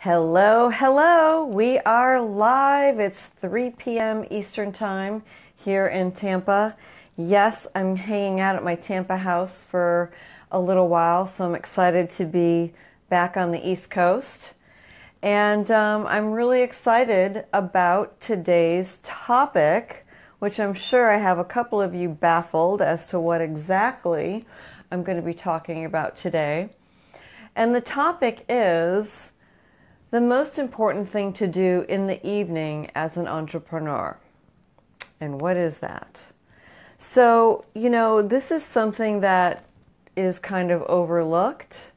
Hello, hello. We are live. It's 3 p.m. Eastern Time here in Tampa. Yes, I'm hanging out at my Tampa house for a little while, so I'm excited to be back on the East Coast. And I'm really excited about today's topic, which I'm sure I have a couple of you baffled as to what exactly I'm going to be talking about today. And the topic is the most important thing to do in the evening as an entrepreneur. And what is that? So, this is something that is kind of overlooked,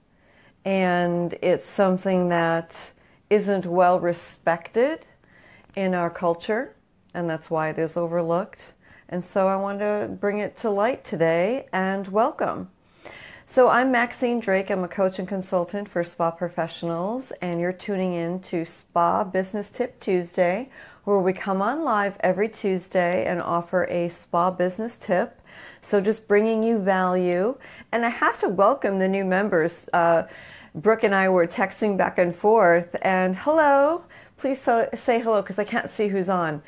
and it's something that isn't well respected in our culture, and that's why it is overlooked. And so I want to bring it to light today, and welcome. So I'm Maxine Drake. I'm a coach and consultant for spa professionals, and you're tuning in to Spa Business Tip Tuesday, where we come on live every Tuesday and offer a spa business tip. So just bringing you value. And I have to welcome the new members. Brooke and I were texting back and forth, and hello, please say hello because I can't see who's on.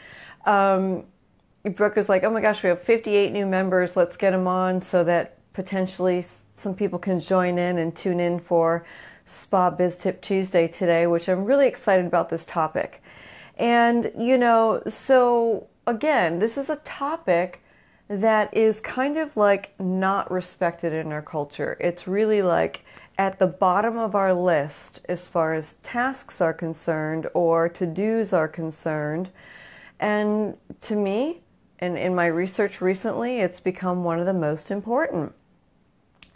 Brooke was like, oh my gosh, we have 58 new members. Let's get them on so that potentially some people can join in and tune in for Spa Biz Tip Tuesday today, which I'm really excited about this topic. And, so again, this is a topic that is kind of like not respected in our culture. It's really like at the bottom of our list as far as tasks are concerned or to-dos are concerned. And to me, and in my research recently, it's become one of the most important.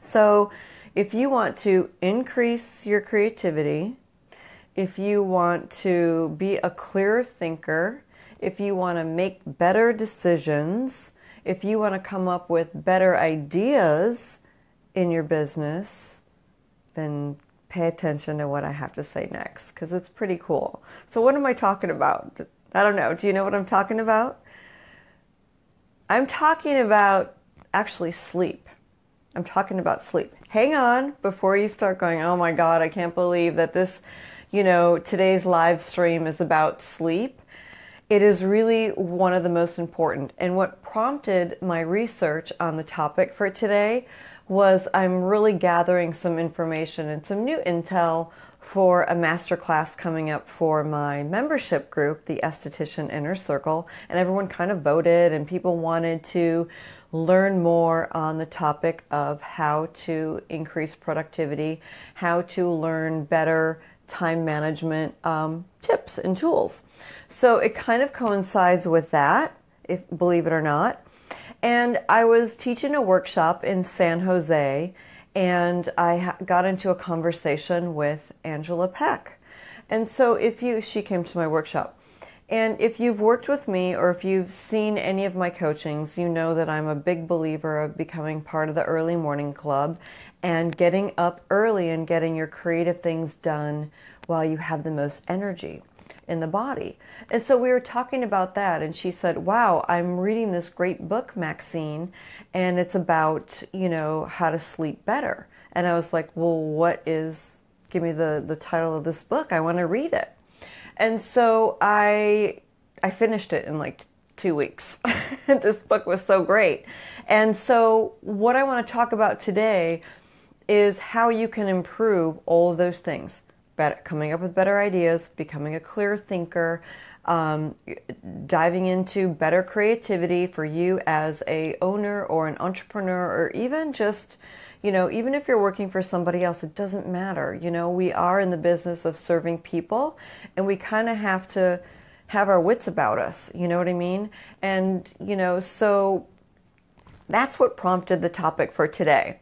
So if you want to increase your creativity, if you want to be a clearer thinker, if you want to make better decisions, if you want to come up with better ideas in your business, then pay attention to what I have to say next, because it's pretty cool. So what am I talking about? I don't know. Do you know what I'm talking about? I'm talking about actually sleep. I'm talking about sleep. Hang on before you start going, oh my God, I can't believe that this, today's live stream is about sleep. It is really one of the most important. And what prompted my research on the topic for today was I'm really gathering some information and some new intel for a masterclass coming up for my membership group, the Esthetician Inner Circle. And everyone kind of voted, and people wanted to learn more on the topic of how to increase productivity, how to learn better time management tips and tools. So it kind of coincides with that, if believe it or not. And I was teaching a workshop in San Jose, and I got into a conversation with Angela Peck. And so she came to my workshop. And if you've worked with me or if you've seen any of my coachings, you know that I'm a big believer of becoming part of the early morning club and getting up early and getting your creative things done while you have the most energy in the body. And so we were talking about that, and she said, wow, I'm reading this great book, Maxine, and it's about, how to sleep better. And I was like, well, give me the title of this book. I want to read it. And so I finished it in like 2 weeks. This book was so great. And so what I want to talk about today is how you can improve all of those things. Coming up with better ideas, becoming a clear thinker, diving into better creativity for you as a owner or an entrepreneur, or even just, even if you're working for somebody else, it doesn't matter. We are in the business of serving people, and we kind of have to have our wits about us. You know what I mean? And, so that's what prompted the topic for today.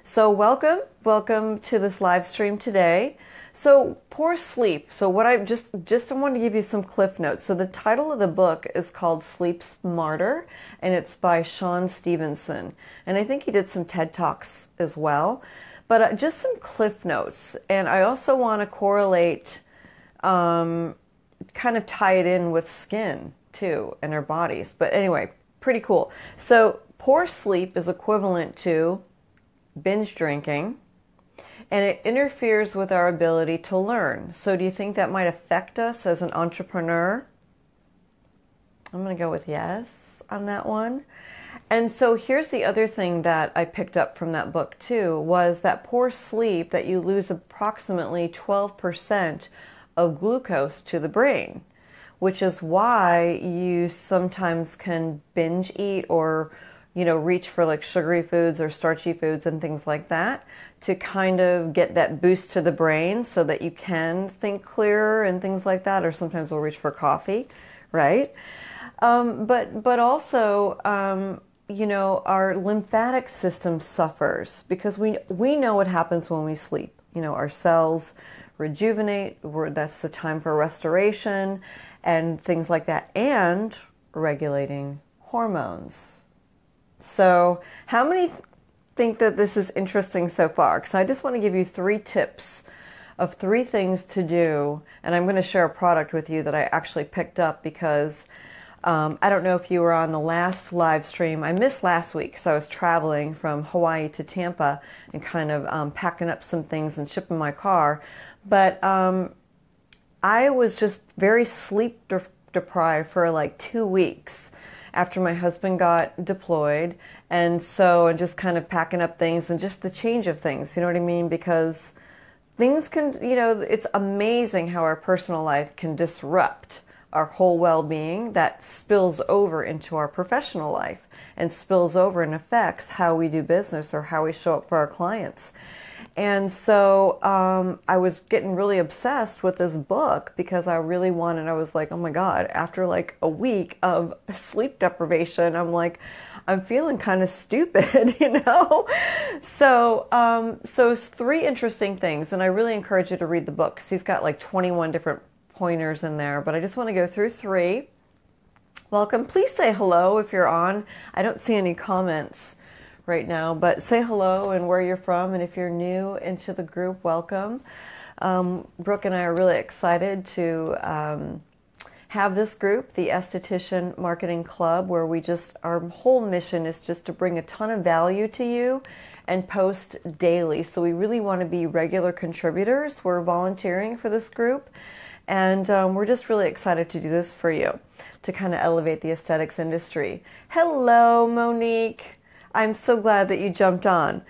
So welcome to this live stream today. So poor sleep. So what I just I want to give you some cliff notes. So the title of the book is called Sleep Smarter, and it's by Sean Stevenson. And I think he did some TED Talks as well. But just some cliff notes. And I also want to correlate, kind of tie it in with skin too and our bodies. But anyway, pretty cool. So poor sleep is equivalent to binge drinking. and it interferes with our ability to learn. So do you think that might affect us as an entrepreneur? I'm going to go with yes on that one. And so here's the other thing that I picked up from that book too, was that poor sleep, that you lose approximately 12% of glucose to the brain, which is why you sometimes can binge eat or, reach for like sugary foods or starchy foods and things like that to kind of get that boost to the brain so that you can think clearer and things like that. Or sometimes we'll reach for coffee, right? But also, our lymphatic system suffers because we know what happens when we sleep. Our cells rejuvenate. That's the time for restoration and things like that, and regulating hormones. So how many think that this is interesting so far? Because I just want to give you 3 tips of 3 things to do, and I'm going to share a product with you that I actually picked up because I don't know if you were on the last live stream. I missed last week because I was traveling from Hawaii to Tampa and kind of packing up some things and shipping my car. But I was just very sleep deprived for like 2 weeks after my husband got deployed. And just kind of packing up things and just the change of things, you know what I mean? Because things can, it's amazing how our personal life can disrupt our whole well-being that spills over into our professional life and spills over and affects how we do business or how we show up for our clients. And so I was getting really obsessed with this book because I was like, oh my God, after like a week of sleep deprivation, I'm feeling kind of stupid, So 3 interesting things, and I really encourage you to read the book because he's got like 21 different pointers in there, but I just want to go through 3. Welcome. Please say hello if you're on. I don't see any comments right now, but say hello and where you're from, and if you're new into the group, welcome. Brooke and I are really excited to have this group, the Esthetician Marketing Club, where our whole mission is just to bring a ton of value to you and post daily. So we really want to be regular contributors. We're volunteering for this group. And we're just really excited to do this for you, to kind of elevate the aesthetics industry. Hello, Monique. I'm so glad that you jumped on.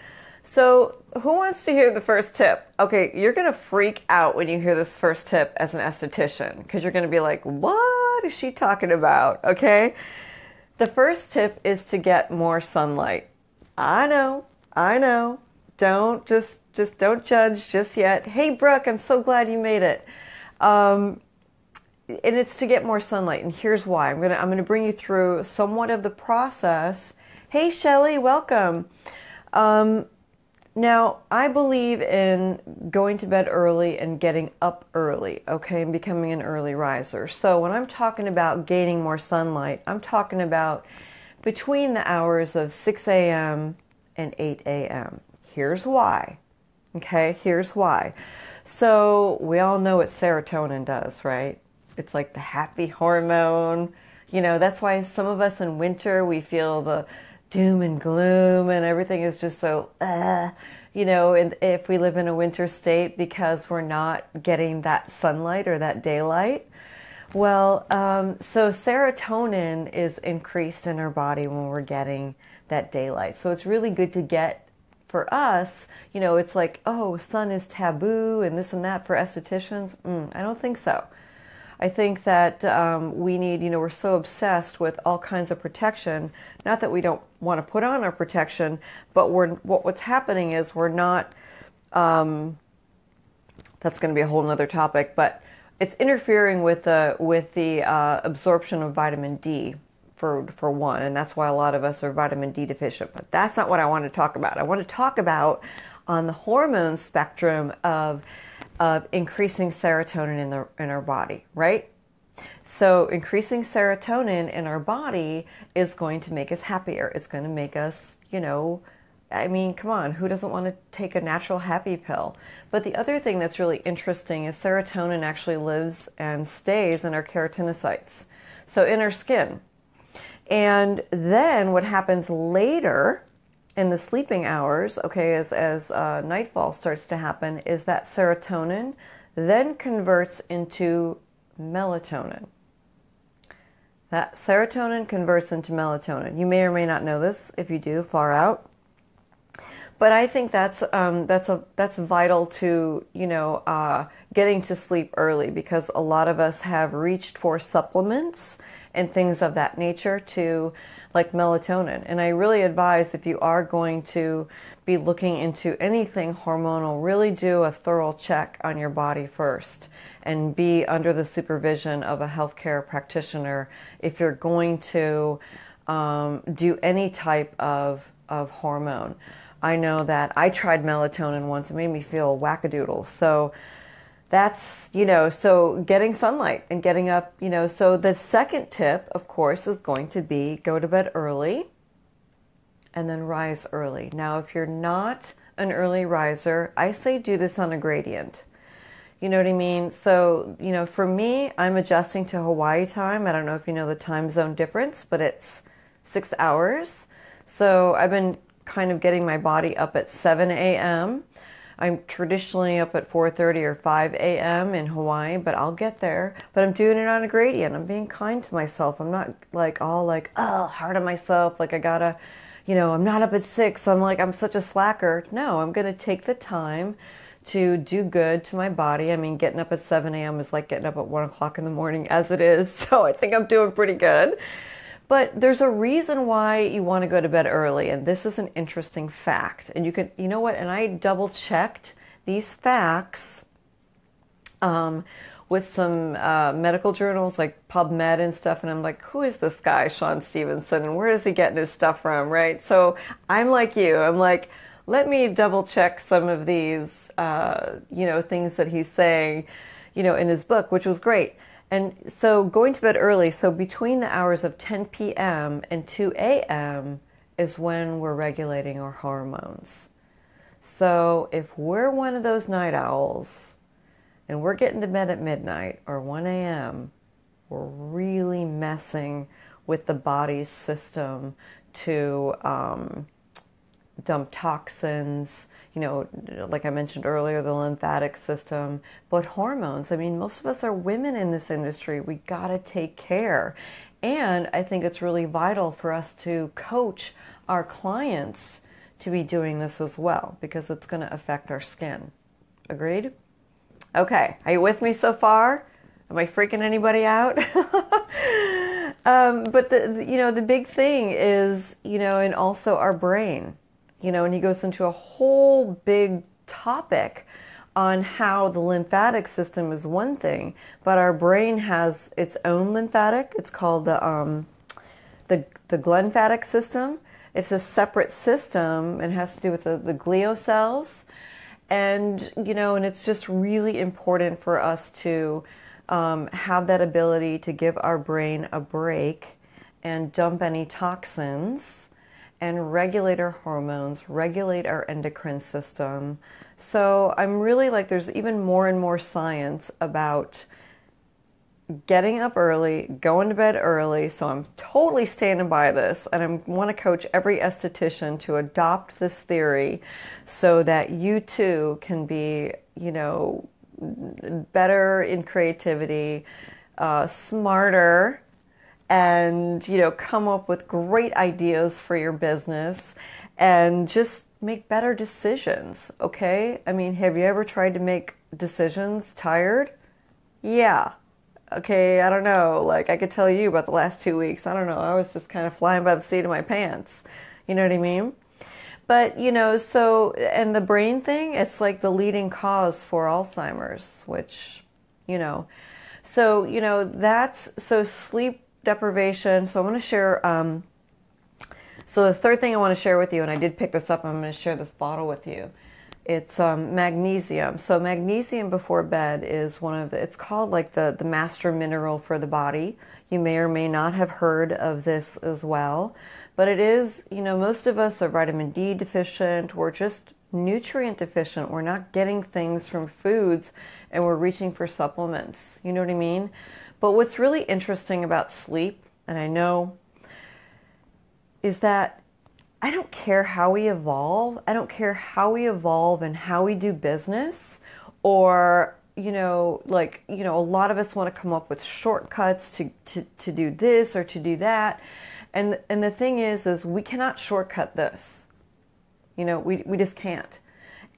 So who wants to hear the first tip? Okay, you're going to freak out when you hear this first tip as an esthetician because you're going to be like, what is she talking about? Okay. The first tip is to get more sunlight. I know. Don't don't judge just yet. Hey, Brooke, I'm so glad you made it. And it's to get more sunlight, and here's why. I'm gonna bring you through somewhat of the process. Hey, Shelly, welcome. Now, I believe in going to bed early and getting up early, okay, and becoming an early riser. So when I'm talking about gaining more sunlight, I'm talking about between the hours of 6 a.m. and 8 a.m. Here's why, okay? Here's why. So we all know what serotonin does, right? It's like the happy hormone. That's why some of us in winter, we feel the doom and gloom and everything is just so, and if we live in a winter state because we're not getting that sunlight or that daylight. Well, so serotonin is increased in our body when we're getting that daylight. So it's really good to get. For us, it's like, oh, sun is taboo and this and that for estheticians. I don't think so. I think that we need, we're so obsessed with all kinds of protection. Not that we don't want to put on our protection, but what's happening is we're not, that's going to be a whole nother topic, but it's interfering with the absorption of vitamin D. For one, and that's why a lot of us are vitamin D deficient. But that's not what I want to talk about. I want to talk about on the hormone spectrum of increasing serotonin in our body, right? So increasing serotonin in our body is going to make us happier. It's going to make us, come on, who doesn't want to take a natural happy pill? But the other thing that's really interesting is serotonin actually lives and stays in our keratinocytes, so in our skin. And then what happens later in the sleeping hours, okay, as nightfall starts to happen, is that serotonin then converts into melatonin. That serotonin converts into melatonin. You may or may not know this. If you do, far out. But I think that's vital to getting to sleep early, because a lot of us have reached for supplements and things of that nature to like melatonin. And I really advise, if you are going to be looking into anything hormonal, really do a thorough check on your body first and be under the supervision of a healthcare practitioner if you're going to do any type of hormone. I know that I tried melatonin once. It made me feel wackadoodle. So that's, so getting sunlight and getting up, so the second tip, of course, is going to be go to bed early and then rise early. Now, if you're not an early riser, I say do this on a gradient. You know what I mean? So, for me, I'm adjusting to Hawaii time. I don't know if you know the time zone difference, but it's 6 hours. So I've been kind of getting my body up at 7 a.m. I'm traditionally up at 4:30 or 5 a.m. in Hawaii, but I'll get there. But I'm doing it on a gradient. I'm being kind to myself. I'm not hard on myself. Like I gotta, I'm not up at 6. So I'm such a slacker. No, I'm going to take the time to do good to my body. I mean, getting up at 7 a.m. is like getting up at 1 o'clock in the morning as it is. So I think I'm doing pretty good. But there's a reason why you want to go to bed early, and this is an interesting fact. And you know what? And I double checked these facts with some medical journals like PubMed and stuff, and I'm like, who is this guy, Shawn Stevenson, and where is he getting his stuff from, right? So I'm like you. I'm like, let me double check some of these, things that he's saying, in his book, which was great. And so going to bed early, so between the hours of 10 p.m. and 2 a.m. is when we're regulating our hormones. So if we're one of those night owls and we're getting to bed at midnight or 1 a.m., we're really messing with the body's system to dump toxins, like I mentioned earlier, the lymphatic system, but hormones. I mean, most of us are women in this industry. We got to take care. And I think it's really vital for us to coach our clients to be doing this as well, because it's going to affect our skin. Agreed? Okay. Are you with me so far? Am I freaking anybody out? But the big thing is, and also our brain. And he goes into a whole big topic on how the lymphatic system is one thing, but our brain has its own lymphatic. It's called the glymphatic system. It's a separate system and has to do with the glial cells. And, and it's just really important for us to have that ability to give our brain a break and dump any toxins and regulate our hormones, regulate our endocrine system. So I'm really there's even more and more science about getting up early, going to bed early. So I'm totally standing by this, and I want to coach every esthetician to adopt this theory so that you too can be, better in creativity, smarter, and come up with great ideas for your business and just make better decisions. Okay, I mean, have you ever tried to make decisions tired? Yeah. Okay, I don't know, I could tell you about the last 2 weeks. I don't know, I was just kind of flying by the seat of my pants. You know what I mean? But so, and the brain thing, it's like the leading cause for Alzheimer's, which so so sleep deprivation. So I'm going to share, so the third thing I want to share with you, and I did pick this up, I'm going to share this bottle with you. It's magnesium. So magnesium before bed is it's called the master mineral for the body. You may or may not have heard of this as well, but it is, most of us are vitamin D deficient. We're just nutrient deficient. We're not getting things from foods and we're reaching for supplements. You know what I mean? But what's really interesting about sleep, and I know, is that I don't care how we evolve. I don't care how we evolve and how we do business, or a lot of us want to come up with shortcuts to do this or to do that. And the thing is we cannot shortcut this. We just can't.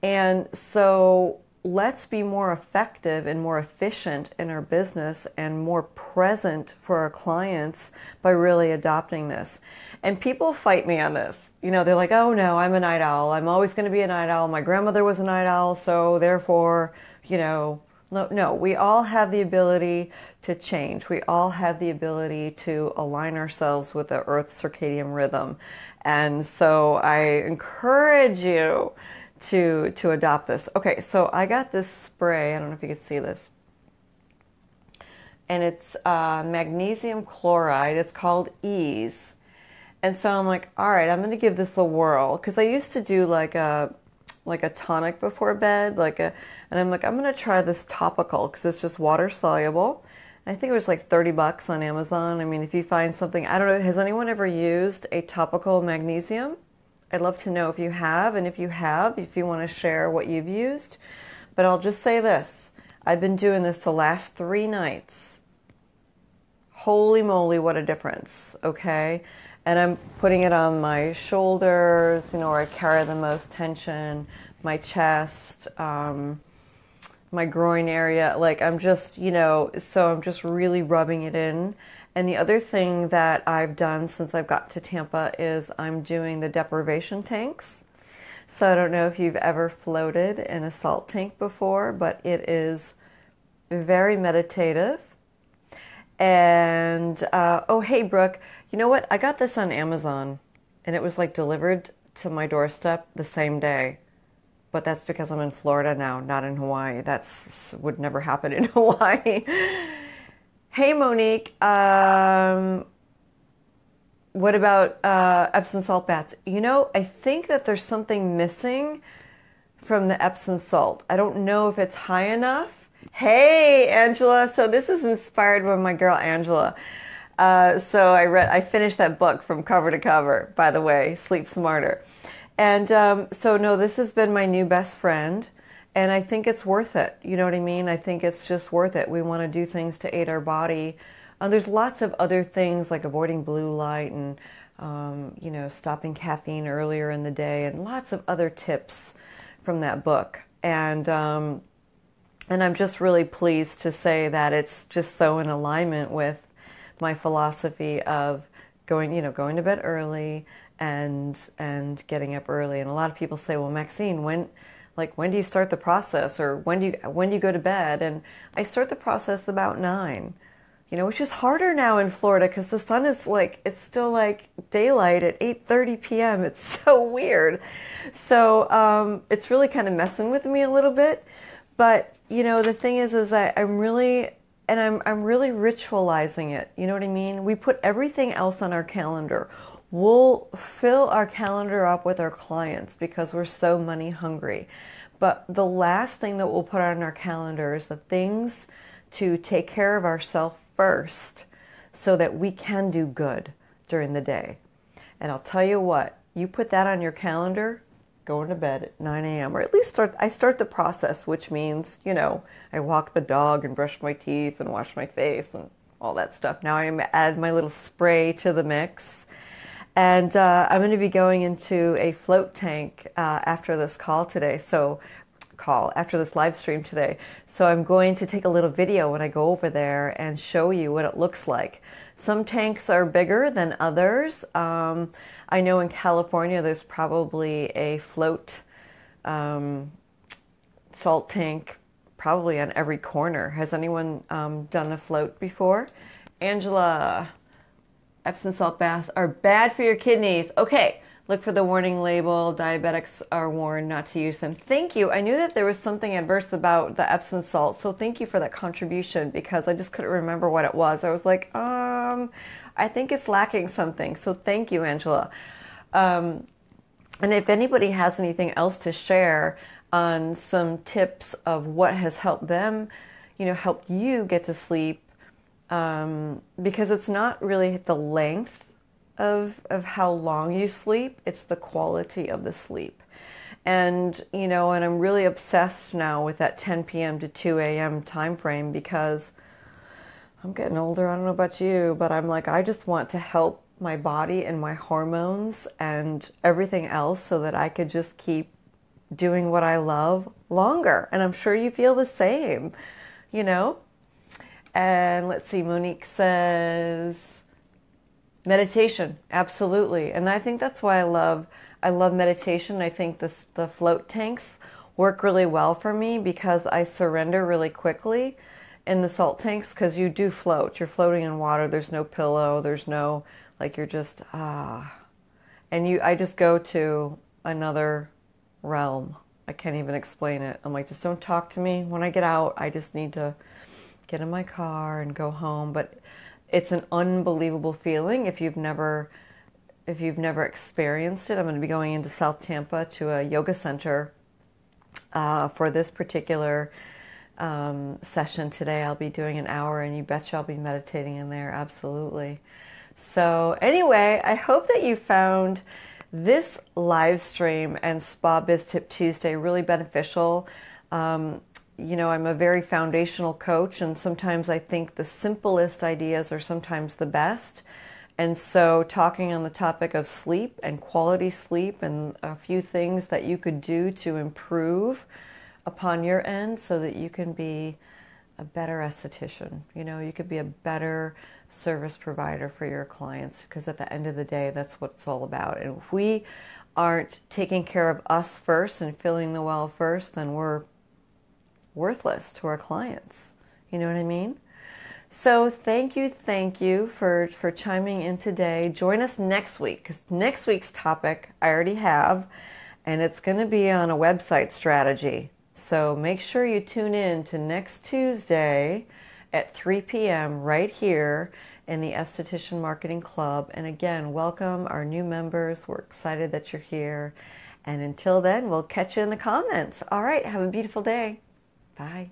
And so let's be more effective and more efficient in our business and more present for our clients by really adopting this. And people fight me on this. They're like, oh no, I'm a night owl. I'm always going to be a night owl. My grandmother was a night owl, so therefore, no, we all have the ability to change. We all have the ability to align ourselves with the Earth circadian rhythm. And so I encourage you to adopt this. Okay, so I got this spray. I don't know if you can see this. And it's magnesium chloride. It's called Ease. And so I'm like, all right, I'm going to give this a whirl. Because I used to do like a tonic before bed. And I'm like, I'm going to try this topical because it's just water soluble. And I think it was like $30 on Amazon. I mean, if you find something, I don't know, has anyone ever used a topical magnesium? I'd love to know if you have, and if you have, if you want to share what you've used. But I'll just say this. I've been doing this the last 3 nights. Holy moly, what a difference, okay? And I'm putting it on my shoulders, where I carry the most tension, my chest, my groin area. Like I'm just, so I'm just really rubbing it in. And the other thing that I've done since I've got to Tampa is I'm doing the deprivation tanks. So I don't know if you've ever floated in a salt tank before, but it is very meditative. And, oh, hey, Brooke, you know what? I got this on Amazon, and it was like delivered to my doorstep the same day. But that's because I'm in Florida now, not in Hawaii. Would never happen in Hawaii. Hey, Monique, what about Epsom salt baths? I think that there's something missing from the Epsom salt. I don't know if it's high enough. Hey, Angela. So this is inspired by my girl, Angela. So I finished that book from cover to cover, by the way, Sleep Smarter. And so, no, this has been my new best friend. And I think it's worth it. You know what I mean? I think it's just worth it. We want to do things to aid our body. There's lots of other things like avoiding blue light and, stopping caffeine earlier in the day and lots of other tips from that book. And I'm just really pleased to say that it's just so in alignment with my philosophy of going to bed early and getting up early. And a lot of people say, well, Maxine, when do you start the process, or when do you go to bed? And I start the process about 9, which is harder now in Florida because the sun is it's still like daylight at 8:30 p.m. It's so weird. So it's really kind of messing with me a little bit. But the thing is I'm really ritualizing it. You know what I mean? We put everything else on our calendar. We'll fill our calendar up with our clients because we're so money hungry. But the last thing that we'll put on our calendar is the things to take care of ourselves first so that we can do good during the day. And I'll tell you what, you put that on your calendar, going to bed at 9 a.m. or at least I start the process, which means, I walk the dog and brush my teeth and wash my face and all that stuff. Now I'm add my little spray to the mix. And I'm going to be going into a float tank after this after this live stream today. So I'm going to take a little video when I go over there and show you what it looks like. Some tanks are bigger than others. I know in California there's probably a float salt tank probably on every corner. Has anyone done a float before? Angela, Epsom salt baths are bad for your kidneys. Okay, look for the warning label. Diabetics are warned not to use them. Thank you. I knew that there was something adverse about the Epsom salt, so thank you for that contribution because I just couldn't remember what it was. I was like, I think it's lacking something. So thank you, Angela. And if anybody has anything else to share on some tips of what has helped them, help you get to sleep, because it's not really the length of how long you sleep, it's the quality of the sleep. And and I'm really obsessed now with that 10 p.m. to 2 a.m. time frame because I'm getting older. I don't know about you, but I'm like, I just want to help my body and my hormones and everything else so that I could just keep doing what I love longer. And I'm sure you feel the same, you know? And let's see, Monique says meditation, absolutely. And I think that's why I love meditation. I think the float tanks work really well for me because I surrender really quickly in the salt tanks because you do float. You're floating in water. There's no pillow. There's no, like, you're just, And I just go to another realm. I can't even explain it. I'm like, just don't talk to me. When I get out, I just need to get in my car and go home. But it's an unbelievable feeling if you've never experienced it. I'm going to be going into South Tampa to a yoga center for this particular session today. I'll be doing an hour, and you betcha I'll be meditating in there. Absolutely. So anyway, I hope that you found this live stream and Spa Biz Tip Tuesday really beneficial. I'm a very foundational coach, and sometimes I think the simplest ideas are sometimes the best. And so talking on the topic of sleep and quality sleep and a few things that you could do to improve upon your end so that you can be a better esthetician. You could be a better service provider for your clients, because at the end of the day, that's what it's all about. And if we aren't taking care of us first and filling the well first, then we're worthless to our clients. You know what I mean? So thank you for chiming in today. Join us next week, because next week's topic I already have, and it's going to be on a website strategy. So make sure you tune in to next Tuesday at 3 p.m. right here in the Esthetician Marketing Club. And again, welcome our new members. We're excited that you're here. And until then, we'll catch you in the comments. All right, have a beautiful day. Bye.